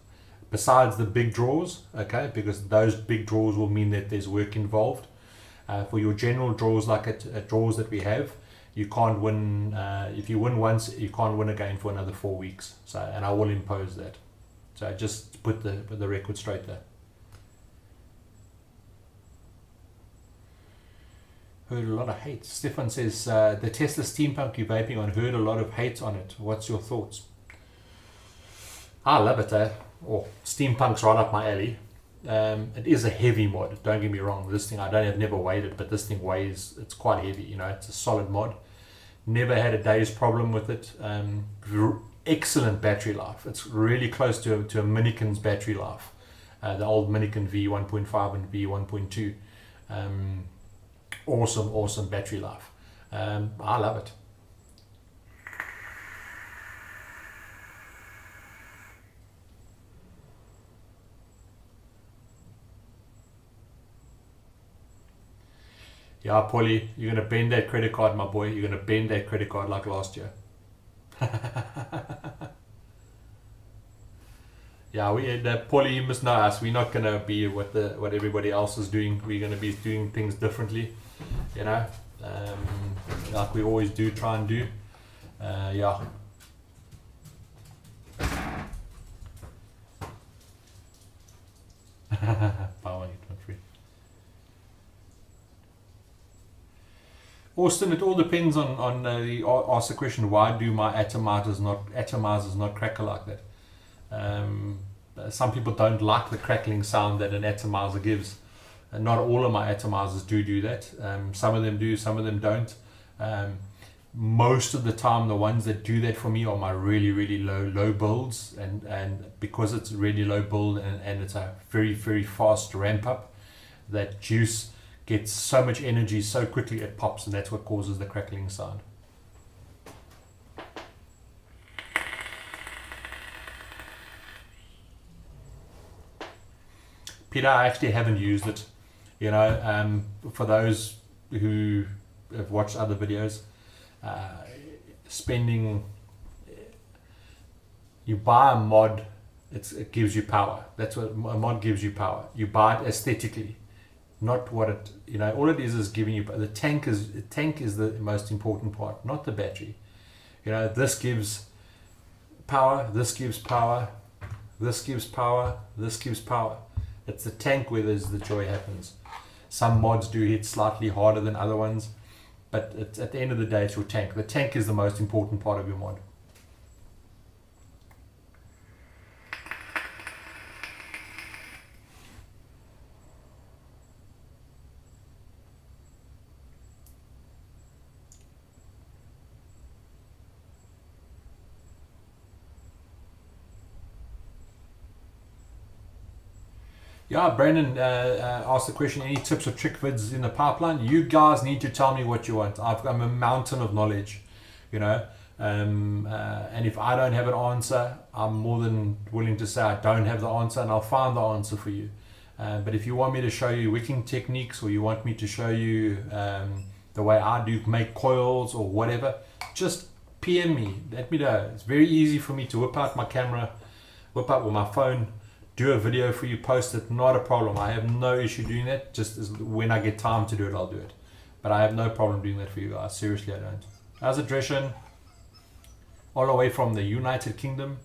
A: besides the big draws, okay, because those big draws will mean that there's work involved. For your general draws, like at draws that we have, you can't win. If you win once, you can't win again for another 4 weeks. So, and I will impose that. So just put the record straight there. Heard a lot of hate. Stefan says, the Tesla steampunk you're vaping on, heard a lot of hate on it. What's your thoughts? I love it, eh? Oh, steampunk's right up my alley. It is a heavy mod, don't get me wrong. This thing, I've never weighed it, but this thing weighs, it's quite heavy, you know, it's a solid mod. Never had a day's problem with it. Excellent battery life. It's really close to a Minikin's battery life. The old Minikin V1.5 and V1.2. Awesome battery life. I love it. Yeah, Paulie, you're going to bend that credit card, my boy. You're going to bend that credit card like last year. Yeah, Paulie, you must know us. We're not going to be what everybody else is doing. We're going to be doing things differently, you know, like we always do, try and do. Yeah. Buy one, get one free. Austin, it all depends on the ask the question, why do my atomizers not crackle like that? Some people don't like the crackling sound that an atomizer gives, and not all of my atomizers do that. Some of them do, some of them don't. Most of the time the ones that do that for me are my really low builds, and because it's really low build and it's a very fast ramp up, that juice gets so much energy so quickly it pops, and that's what causes the crackling sound. Peter, I actually haven't used it, you know. For those who have watched other videos, you buy a mod, it gives you power. That's what a mod gives you, power. You buy it aesthetically, not what it, you know, all it is giving you. The tank is the most important part, not the battery. You know, this gives power, this gives power, this gives power, this gives power. It's the tank where the joy happens. Some mods do hit slightly harder than other ones, but it's, at the end of the day, it's your tank. The tank is the most important part of your mod. Yeah, Brandon asked the question, any tips or trick vids in the pipeline? You guys need to tell me what you want. I'm a mountain of knowledge, you know, and if I don't have an answer, I'm more than willing to say I don't have the answer, and I'll find the answer for you. But if you want me to show you wicking techniques, or you want me to show you the way I do make coils or whatever, just PM me, let me know. It's very easy for me to whip out my camera, whip out with my phone, do a video for you, post it, not a problem. I have no issue doing that. Just as when I get time to do it, I'll do it. But I have no problem doing that for you guys. Seriously, I don't. How's it, Dreshen? All the way from the United Kingdom.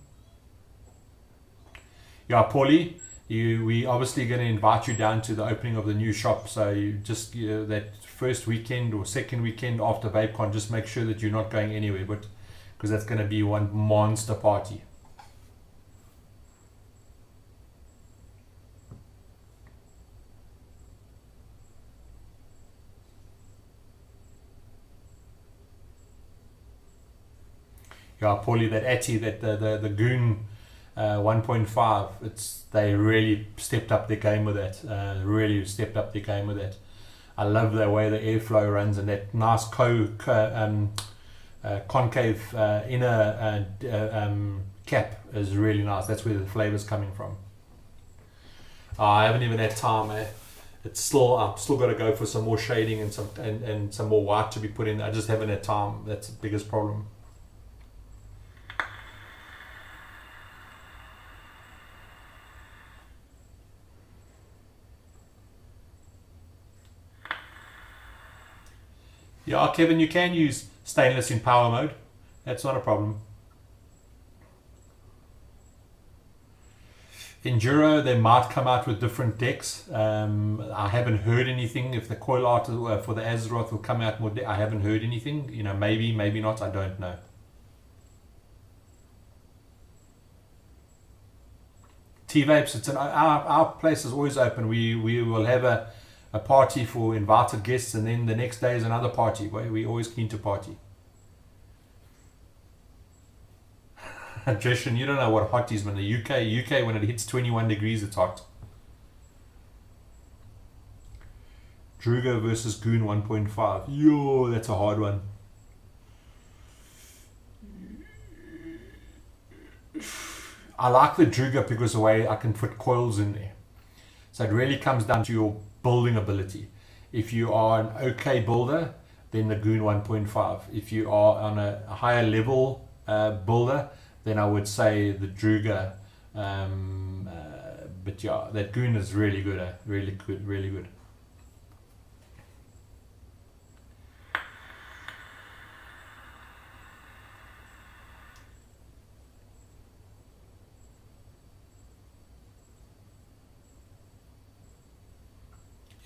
A: Yeah, Paulie, we obviously going to invite you down to the opening of the new shop. So you just, that first weekend or second weekend after VapeCon, just make sure that you're not going anywhere, but because that's going to be one monster party. Yeah, Paulie, that Atty, that the Goon 1.5, they really stepped up their game with that. Really stepped up their game with that. I love the way the airflow runs, and that nice concave inner cap is really nice. That's where the flavor's coming from. I haven't even had time. I've still got to go for some more shading and some more white to be put in. I just haven't had time. That's the biggest problem. Yeah, Kevin, you can use stainless in power mode. That's not a problem. Enduro, they might come out with different decks. I haven't heard anything. If the coil art for the Azeroth will come out more, I haven't heard anything. You know, maybe, maybe not. I don't know. T-Vapes, it's our place is always open. We will have a party for invited guests, and then the next day is another party. We're always keen to party. Jason, you don't know what hot is, man. The UK, when it hits 21 degrees, it's hot. Druga versus Goon 1.5. Yo, that's a hard one. I like the Druga because the way I can fit coils in there. So it really comes down to your building ability. If you are an okay builder, then the Goon 1.5. If you are on a higher level builder, then I would say the Druga. But yeah, that Goon is really good, really good, really good.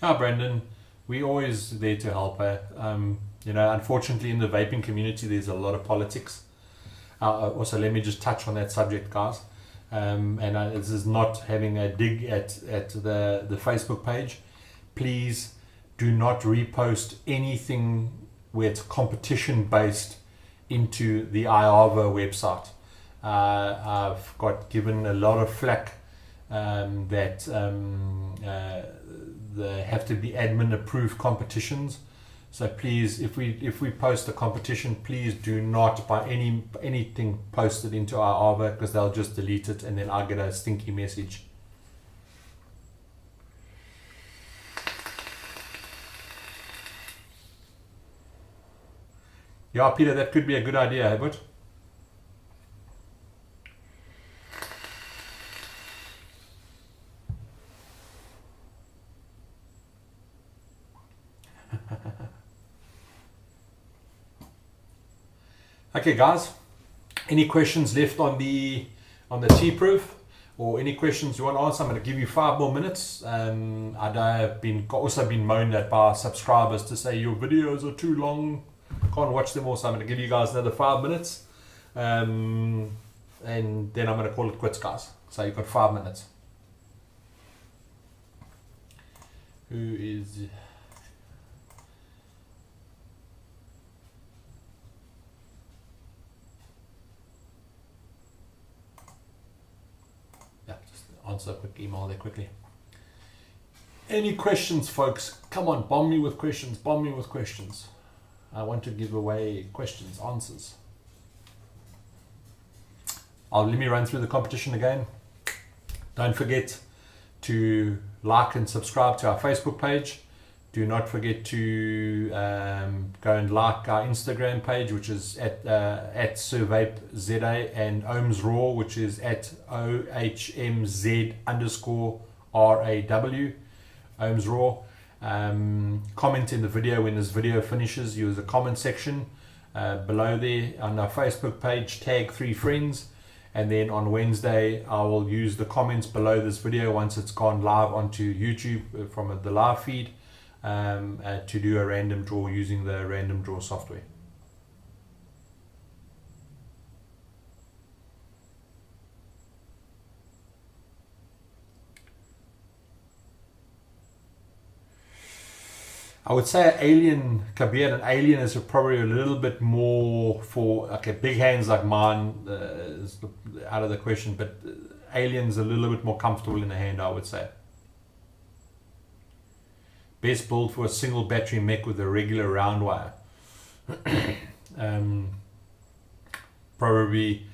A: Yeah, Brandon, we're always there to help her. You know, unfortunately in the vaping community, there's a lot of politics. Also, let me just touch on that subject, guys. This is not having a dig at the Facebook page. Please do not repost anything where it's competition based into the IAVA website. I've got given a lot of flack that they have to be admin approved competitions. So please, if we post a competition, please do not by anything post it into our Ava, because they'll just delete it and then I get a stinky message. Yeah, Peter, that could be a good idea, Herbert. Okay, guys, any questions left on the T-Priv, or any questions you want to answer? I'm going to give you 5 more minutes. I've also been moaned at by subscribers to say your videos are too long, can't watch them all, so I'm going to give you guys another 5 minutes, and then I'm going to call it quits, guys. So you've got 5 minutes. Who is... answer a quick email there quickly. Any questions, folks? Come on, bomb me with questions, bomb me with questions. I want to give away questions, answers. Let me run through the competition again. Don't forget to like and subscribe to our Facebook page. Do not forget to go and like our Instagram page, which is at SirVapeZA, and Ohms Raw, which is at OHMZ_RAW, Ohms Raw. Comment in the video when this video finishes. Use the comment section below there on our Facebook page. Tag 3 friends. And then on Wednesday, I will use the comments below this video once it's gone live onto YouTube from the live feed. To do a random draw using the random draw software. I would say Alien, Kabir, and Alien is probably a little bit more for, okay, big hands like mine is out of the question, but Alien's a little bit more comfortable in the hand, I would say. Best build for a single battery mech with a regular round wire. Probably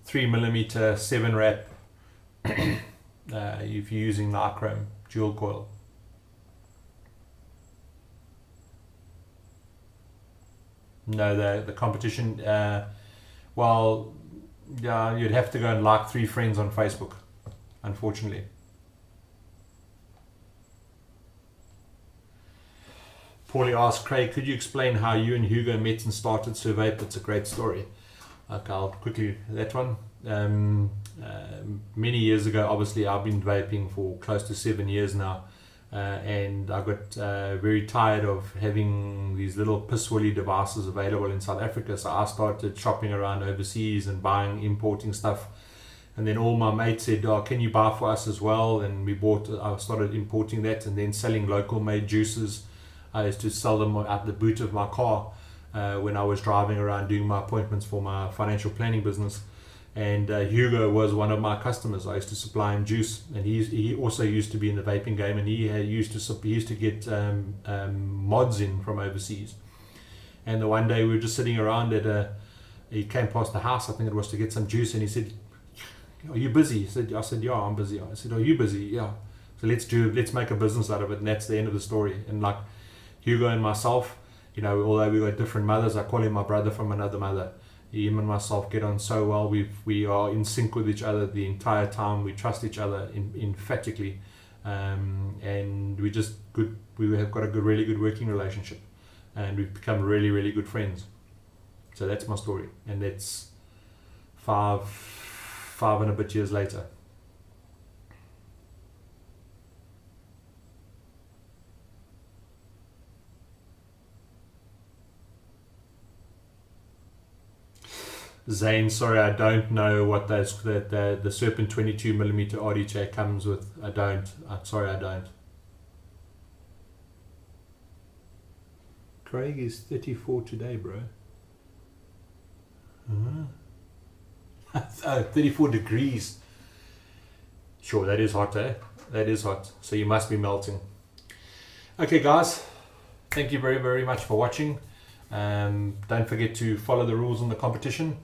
A: 3mm 7 wrap if you're using nichrome dual coil. No, the competition, well, yeah, you'd have to go and like 3 friends on Facebook, unfortunately. Paulie asked, Craig, could you explain how you and Hugo met and started SirVape? It's a great story. Okay, I'll quickly, that one. many years ago, obviously I've been vaping for close to 7 years now, and I got very tired of having these little piss-willy devices available in South Africa, so I started shopping around overseas and importing stuff. And then all my mates said, oh, can you buy for us as well? And I started importing that and then selling local made juices. I used to sell them out the boot of my car when I was driving around doing my appointments for my financial planning business. And Hugo was one of my customers. I used to supply him juice, and he also used to be in the vaping game, and he used to get mods in from overseas. And the one day we were just sitting around he came past the house, I think it was, to get some juice, and he said, are you busy? I said, yeah, I'm busy. I said, are you busy? Yeah. So let's make a business out of it. And that's the end of the story. And like Hugo and myself, you know, although we got different mothers, I call him my brother from another mother. Him and myself get on so well. We are in sync with each other the entire time. We trust each other emphatically, and we just good. We have got a really good working relationship, and we've become really, really good friends. So that's my story, and that's five and a bit years later. Zane, sorry, I don't know what the Serpent 22mm RDJ comes with. I don't. I'm sorry, I don't. Craig is 34 today, bro. Oh, 34 degrees. Sure, that is hot, eh? That is hot. So you must be melting. Okay, guys. Thank you very, very much for watching. Don't forget to follow the rules on the competition.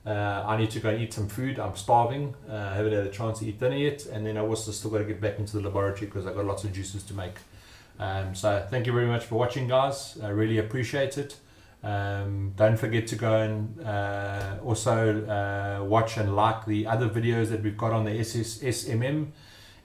A: I need to go and eat some food. I'm starving. I haven't had a chance to eat dinner yet. And then I also still got to get back into the laboratory because I've got lots of juices to make. So thank you very much for watching, guys. I really appreciate it. Don't forget to go and also watch and like the other videos that we've got on the SMM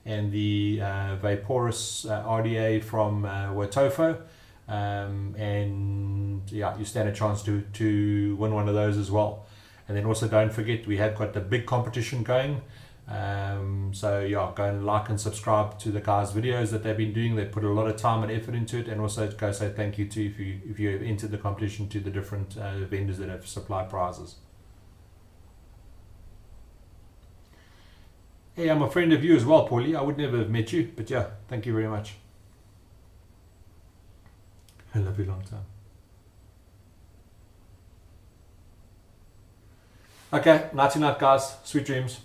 A: and the Vaporous RDA from Watofo. And yeah, you stand a chance to win one of those as well. And then also don't forget, we have got the big competition going. So yeah, go and like and subscribe to the guys' videos that they've been doing. They put a lot of time and effort into it, and also go say thank you to if you have entered the competition, to the different vendors that have supplied prizes. Hey, I'm a friend of you as well, Paulie. I would never have met you, but yeah, thank you very much. I love you long time. Okay, nighty night, guys. Sweet dreams.